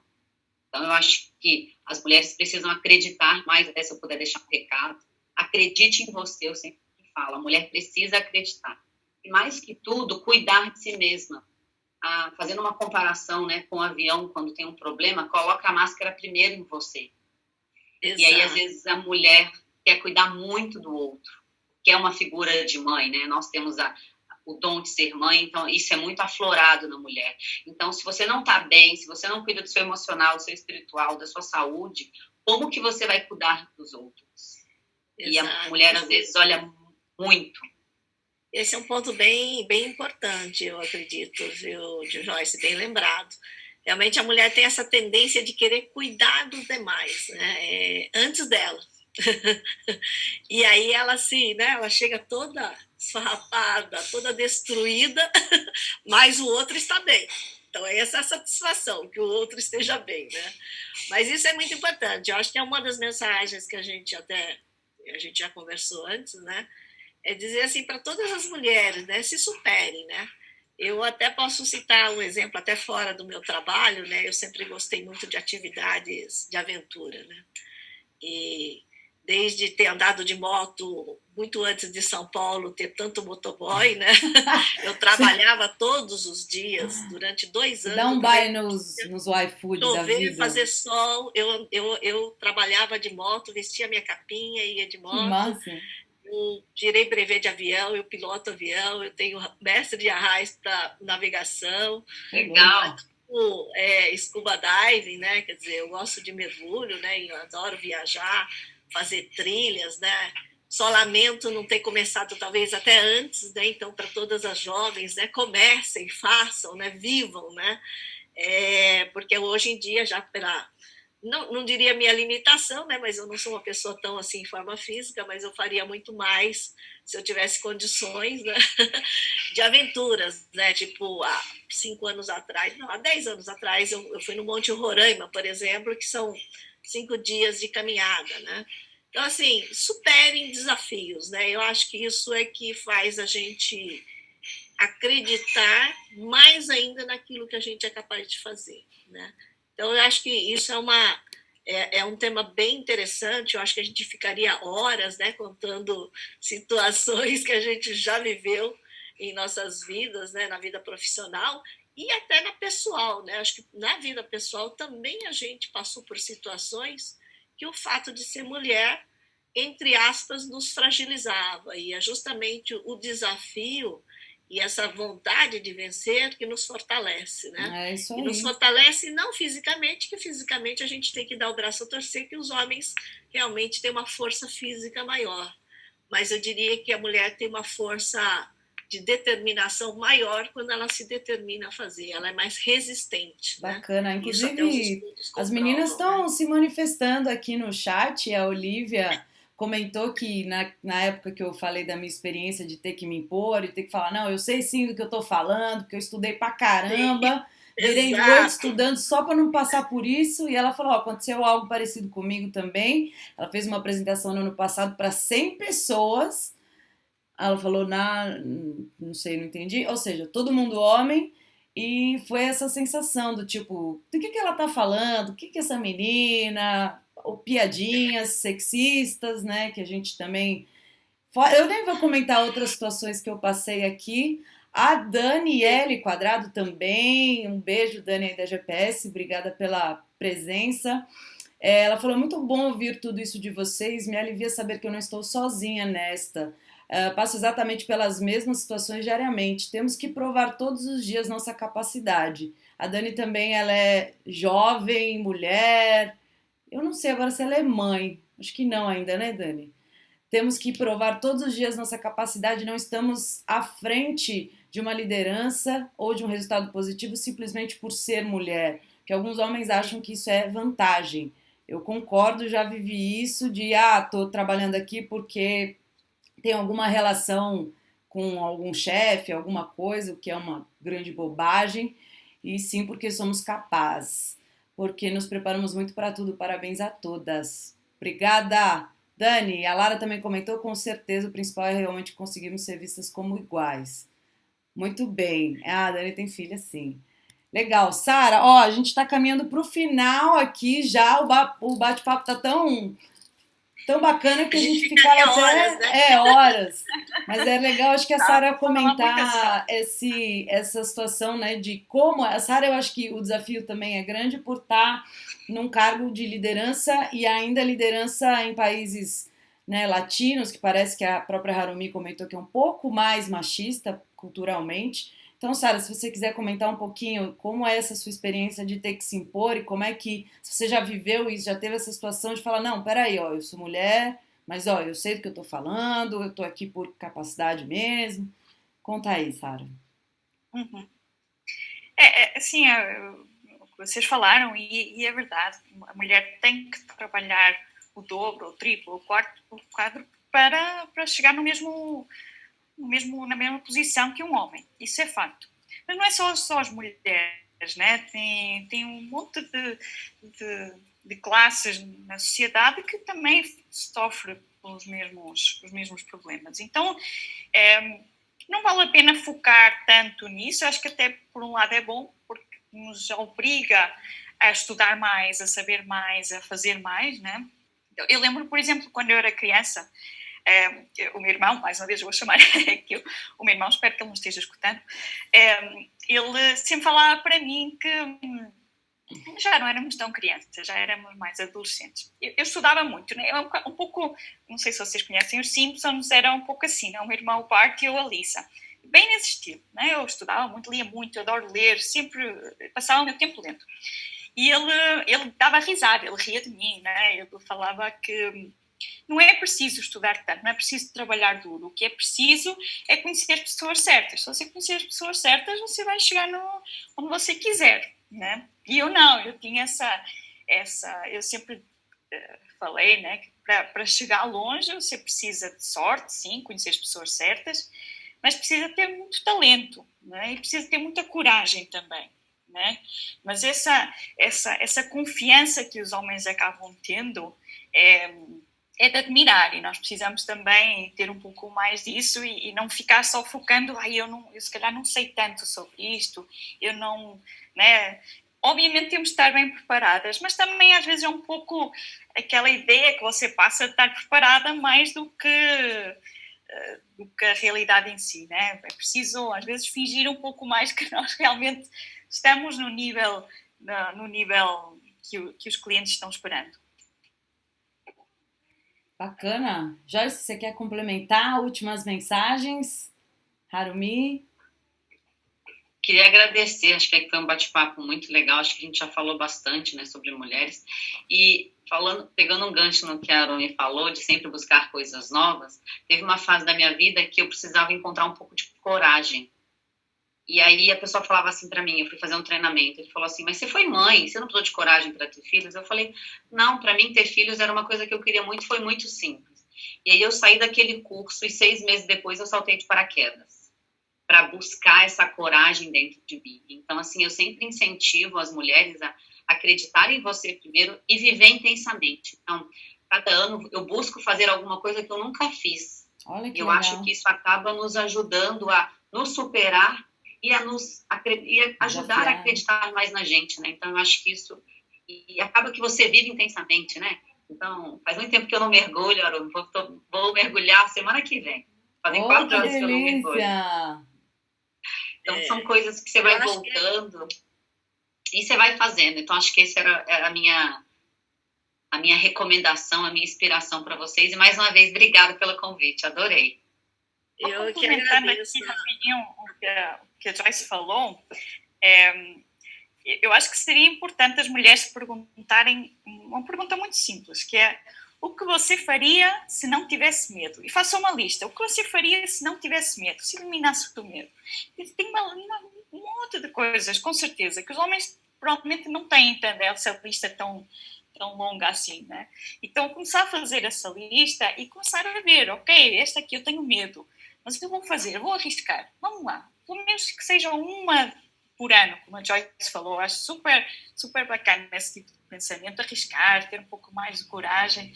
Então, eu acho que as mulheres precisam acreditar mais, até se eu puder deixar um recado. Acredite em você, eu sempre falo. A mulher precisa acreditar. E mais que tudo, cuidar de si mesma. Fazendo uma comparação, né, com o avião, quando tem um problema, coloca a máscara primeiro em você. Exato. E aí, às vezes, a mulher quer cuidar muito do outro, que é uma figura de mãe, né? Nós temos o dom de ser mãe, então isso é muito aflorado na mulher. Então, se você não está bem, se você não cuida do seu emocional, do seu espiritual, da sua saúde, como que você vai cuidar dos outros? Exato. E a mulher, às vezes, olha muito. Esse é um ponto bem, bem importante, eu acredito, viu, Joyce, bem lembrado. Realmente a mulher tem essa tendência de querer cuidar dos demais, né, antes dela. E aí ela ela chega toda esfarrapada, toda destruída, mas o outro está bem. Então essa é a satisfação, que o outro esteja bem, né? Mas isso é muito importante. Eu acho que é uma das mensagens que a gente já conversou antes, né? É dizer assim para todas as mulheres, né, se superem, né? Eu até posso citar um exemplo até fora do meu trabalho, né? Eu sempre gostei muito de atividades de aventura, né? E desde ter andado de moto muito antes de São Paulo ter tanto motoboy, né? Eu trabalhava todos os dias durante 2 anos. Dá um baile nos iFood da vida. Fazer sol, eu trabalhava de moto, vestia minha capinha, ia de moto. Que massa. Eu tirei brevet de avião, eu piloto avião, eu tenho mestre de arraiz para navegação. Legal. Scuba diving, né? Quer dizer, eu gosto de mergulho, né? Eu adoro viajar, fazer trilhas, né? Só lamento não ter começado talvez até antes, né? Então, para todas as jovens, né? Comecem, façam, né? Vivam, né? Porque hoje em dia, já não diria minha limitação, né? Mas eu não sou uma pessoa tão assim em forma física, mas eu faria muito mais se eu tivesse condições, né? De aventuras, né? Tipo, há 5 anos atrás, não, há 10 anos atrás, eu fui no Monte Roraima, por exemplo, que são 5 dias de caminhada, né? Então, assim, superem desafios, né? Eu acho que isso é que faz a gente acreditar mais ainda naquilo que a gente é capaz de fazer, né? Então, eu acho que isso é um tema bem interessante. Eu acho que a gente ficaria horas, né, contando situações que a gente já viveu em nossas vidas, né, na vida profissional e até na pessoal, né? Acho que na vida pessoal também a gente passou por situações que o fato de ser mulher, entre aspas, nos fragilizava. E é justamente o desafio e essa vontade de vencer que nos fortalece, né? É isso aí. E nos fortalece não fisicamente, que fisicamente a gente tem que dar o braço a torcer, que os homens realmente têm uma força física maior. Mas eu diria que a mulher tem uma força de determinação maior quando ela se determina a fazer. Ela é mais resistente. Bacana. Né? Inclusive, as meninas estão se manifestando aqui no chat. A Olivia comentou que na época que eu falei da minha experiência de ter que me impor e ter que falar, não, eu sei sim do que eu tô falando, porque eu estudei pra caramba, virei noite estudando só para não passar por isso, e ela falou, aconteceu algo parecido comigo também. Ela fez uma apresentação no ano passado para 100 pessoas, Ela falou, não sei, não entendi. Ou seja, todo mundo homem, e foi essa sensação do tipo, do que ela tá falando? O que essa menina? Ou piadinhas sexistas, né? Que a gente também. Eu nem vou comentar outras situações que eu passei aqui. A Daniele Quadrado também. Um beijo, Dani, aí da GPS. Obrigada pela presença. Ela falou, muito bom ouvir tudo isso de vocês, me alivia saber que eu não estou sozinha nesta. Passo exatamente pelas mesmas situações diariamente. Temos que provar todos os dias nossa capacidade. A Dani também, ela é jovem, mulher. Eu não sei agora se ela é mãe. Acho que não ainda, né, Dani? Temos que provar todos os dias nossa capacidade. Não estamos à frente de uma liderança ou de um resultado positivo simplesmente por ser mulher. Que alguns homens acham que isso é vantagem. Eu concordo, já vivi isso de, tô trabalhando aqui porque tem alguma relação com algum chefe, alguma coisa, o que é uma grande bobagem, e sim porque somos capazes, porque nos preparamos muito para tudo. Parabéns a todas. Obrigada, Dani. A Lara também comentou, com certeza o principal é realmente conseguirmos ser vistas como iguais. Muito bem. A Dani tem filha, sim. Legal, Sara, a gente está caminhando para o final aqui já, o bate-papo tá tão bacana que a gente ficava até horas, né? Horas. Mas é legal, acho que a Sara comentar essa situação, né, de como a Sara, eu acho que o desafio também é grande por estar num cargo de liderança e ainda liderança em países, né, latinos, que parece que a própria Harumi comentou que é um pouco mais machista culturalmente. Então, Sara, se você quiser comentar um pouquinho como é essa sua experiência de ter que se impor e como é que, se você já viveu isso, já teve essa situação de falar, não, peraí, eu sou mulher, mas eu sei do que eu tô falando, eu tô aqui por capacidade mesmo. Conta aí, Sara. Uhum. Assim, o que vocês falaram, e é verdade, a mulher tem que trabalhar o dobro, o triplo, o quadro para chegar na mesma posição que um homem. Isso é facto. Mas não é só as mulheres, né? Tem um monte de classes na sociedade que também sofrem os mesmos problemas. Então, não vale a pena focar tanto nisso. Acho que até, por um lado, é bom, porque nos obriga a estudar mais, a saber mais, a fazer mais, né? Eu lembro, por exemplo, quando eu era criança, o meu irmão, mais uma vez eu vou chamar aqui o meu irmão, espero que ele não esteja escutando, ele sempre falava para mim que já não éramos tão crianças, já éramos mais adolescentes. Eu estudava muito, né? Um pouco, não sei se vocês conhecem, os Simpsons eram um pouco assim, né? O meu irmão, o Bart, e eu, a Lisa. Bem nesse estilo, né? Eu estudava muito, lia muito, eu adoro ler, sempre passava o meu tempo lendo. E ele dava a risada, ele ria de mim, né? Ele falava que não é preciso estudar tanto, não é preciso trabalhar duro. O que é preciso é conhecer as pessoas certas. Se você conhecer as pessoas certas, você vai chegar onde você quiser, né? E eu não, eu tinha eu sempre falei, né, que para chegar longe você precisa de sorte, sim, conhecer as pessoas certas, mas precisa ter muito talento, né? E precisa ter muita coragem também, né? Mas essa confiança que os homens acabam tendo é de admirar, e nós precisamos também ter um pouco mais disso e não ficar só focando, eu se calhar não sei tanto sobre isto, eu não, né? Obviamente temos de estar bem preparadas, mas também às vezes é um pouco aquela ideia que você passa de estar preparada mais do que a realidade em si, né? É preciso às vezes fingir um pouco mais que nós realmente estamos no nível que os clientes estão esperando. Bacana. Joyce, você quer complementar últimas mensagens? Harumi? Queria agradecer, acho que foi um bate-papo muito legal, acho que a gente já falou bastante, né, sobre mulheres, e pegando um gancho no que a Harumi falou, de sempre buscar coisas novas, teve uma fase da minha vida que eu precisava encontrar um pouco de coragem. E aí a pessoa falava assim para mim, eu fui fazer um treinamento, ele falou assim, mas você foi mãe, você não precisou de coragem para ter filhos? Eu falei, não, para mim ter filhos era uma coisa que eu queria muito, foi muito simples. E aí eu saí daquele curso e 6 meses depois eu saltei de paraquedas para buscar essa coragem dentro de mim. Então, assim, eu sempre incentivo as mulheres a acreditarem em você primeiro e viver intensamente. Então, cada ano eu busco fazer alguma coisa que eu nunca fiz. Olha que Eu legal. acho que isso acaba nos ajudando a nos superar e a ajudar a acreditar mais na gente, né? Então, eu acho que isso... E acaba que você vive intensamente, né? Então, faz muito tempo que eu não mergulho, Aron. Vou mergulhar semana que vem. Fazem 4 anos que eu não mergulho. Então, são coisas que você vai voltando e você vai fazendo. Então, acho que essa era a minha recomendação, a minha inspiração para vocês. E, mais uma vez, obrigada pelo convite. Adorei. Eu que agradeço. Aqui rapidinho o que a Joyce falou, eu acho que seria importante as mulheres perguntarem uma pergunta muito simples, que é: o que você faria se não tivesse medo? E faça uma lista. O que você faria se não tivesse medo? Se eliminasse o medo? E tem um monte de coisas, com certeza, que os homens provavelmente não têm essa lista tão longa assim, né? Então, começar a fazer essa lista e começar a ver, ok, esta aqui eu tenho medo, mas o que eu vou fazer? Eu vou arriscar. Vamos lá. Pelo menos que seja uma por ano, como a Joyce falou. Acho super, super bacana esse tipo de pensamento, arriscar, ter um pouco mais de coragem,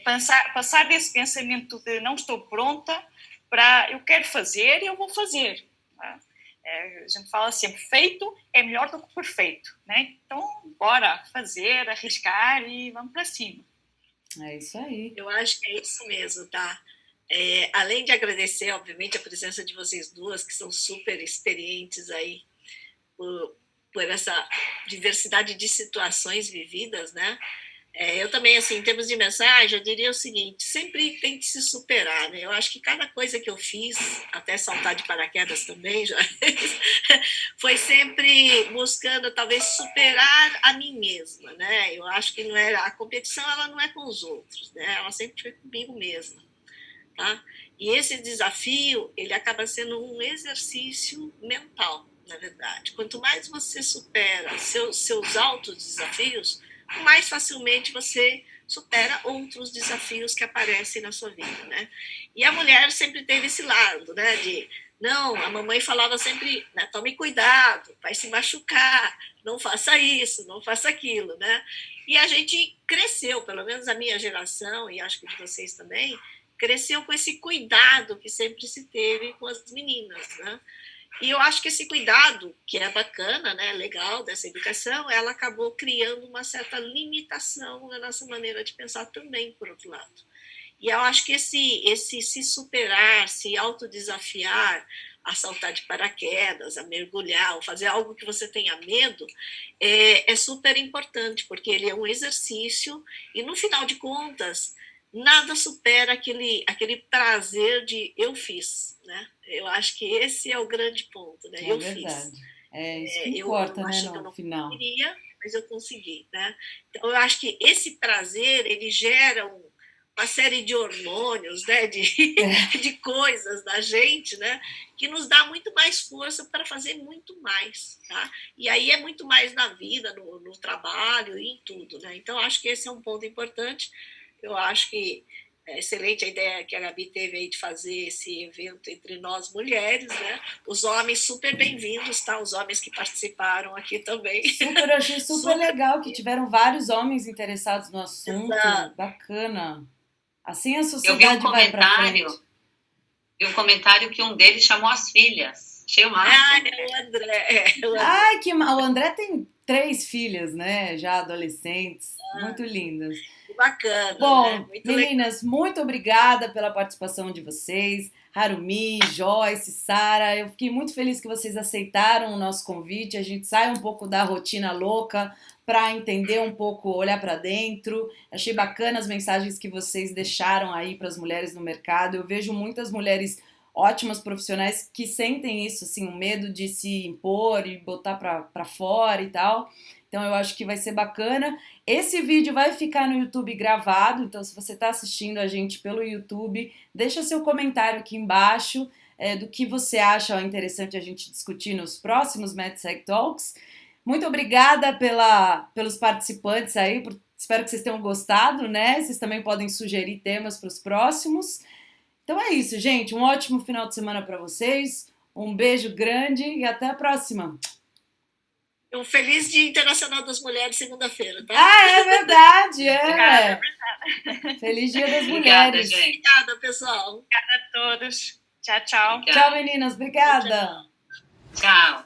passar desse pensamento de não estou pronta para eu quero fazer e eu vou fazer. Tá? A gente fala sempre, feito é melhor do que perfeito, né? Então, bora fazer, arriscar e vamos para cima. É isso aí. Eu acho que é isso mesmo, tá? Além de agradecer, obviamente, a presença de vocês duas, que são super experientes aí por essa diversidade de situações vividas, né? Eu também, assim, em termos de mensagem, eu diria o seguinte: sempre tem que se superar, né? Eu acho que cada coisa que eu fiz, até saltar de paraquedas também, já foi sempre buscando, talvez, superar a mim mesma, né? Eu acho que não era a competição, ela não é com os outros, né? Ela sempre foi comigo mesma, tá? E esse desafio, ele acaba sendo um exercício mental, na verdade. Quanto mais você supera seus altos desafios, mais facilmente você supera outros desafios que aparecem na sua vida, né? E a mulher sempre teve esse lado, né? Não, a mamãe falava sempre, né, tome cuidado, vai se machucar, não faça isso, não faça aquilo, né? E a gente cresceu, pelo menos a minha geração, e acho que de vocês também, cresceu com esse cuidado que sempre se teve com as meninas, né? E eu acho que esse cuidado, que é bacana, né, legal dessa educação, ela acabou criando uma certa limitação na nossa maneira de pensar também, por outro lado. E eu acho que esse se superar, se autodesafiar, a saltar de paraquedas, a mergulhar, ou fazer algo que você tenha medo, é super importante, porque ele é um exercício e, no final de contas, nada supera aquele prazer de eu fiz, né? Eu acho que esse é o grande ponto, né? Eu verdade. fiz. É isso que importa, né, achei que eu no não final. queria, mas eu consegui, né? Então, eu acho que esse prazer, ele gera uma série de hormônios, né? De coisas da gente, né? Que nos dá muito mais força para fazer muito mais, tá? E aí é muito mais na vida, no trabalho e em tudo, né? Então, acho que esse é um ponto importante. Eu acho que é excelente a ideia que a Gabi teve aí de fazer esse evento entre nós mulheres, né? Os homens super bem-vindos, tá? Os homens que participaram aqui também. Super, eu achei super legal que tiveram vários homens interessados no assunto. Exato. Bacana. Assim a sociedade vai pra frente. Vi um comentário que um deles chamou as filhas. Achei o máximo. O André. Ai, o André tem 3 filhas, né? Já adolescentes. Muito lindas. Bacana. Bom, né? Muito meninas, legal. muito obrigada pela participação de vocês. Harumi, Joyce, Sara, eu fiquei muito feliz que vocês aceitaram o nosso convite. A gente sai um pouco da rotina louca para entender um pouco, olhar para dentro. Achei bacana as mensagens que vocês deixaram aí para as mulheres no mercado. Eu vejo muitas mulheres ótimas profissionais que sentem isso, assim, o medo de se impor e botar para fora e tal. Então eu acho que vai ser bacana. Esse vídeo vai ficar no YouTube gravado, então se você está assistindo a gente pelo YouTube, deixa seu comentário aqui embaixo do que você acha interessante a gente discutir nos próximos MedSeg Talks. Muito obrigada pelos participantes aí, espero que vocês tenham gostado, né? Vocês também podem sugerir temas para os próximos. Então é isso, gente. Um ótimo final de semana para vocês. Um beijo grande e até a próxima. Um feliz Dia Internacional das Mulheres, segunda-feira, tá? Ah, é verdade, Obrigada, Feliz Dia das Obrigada, Mulheres. gente. Obrigada, pessoal. a todos. Tchau, tchau. Obrigada. Tchau, meninas. Obrigada. Tchau.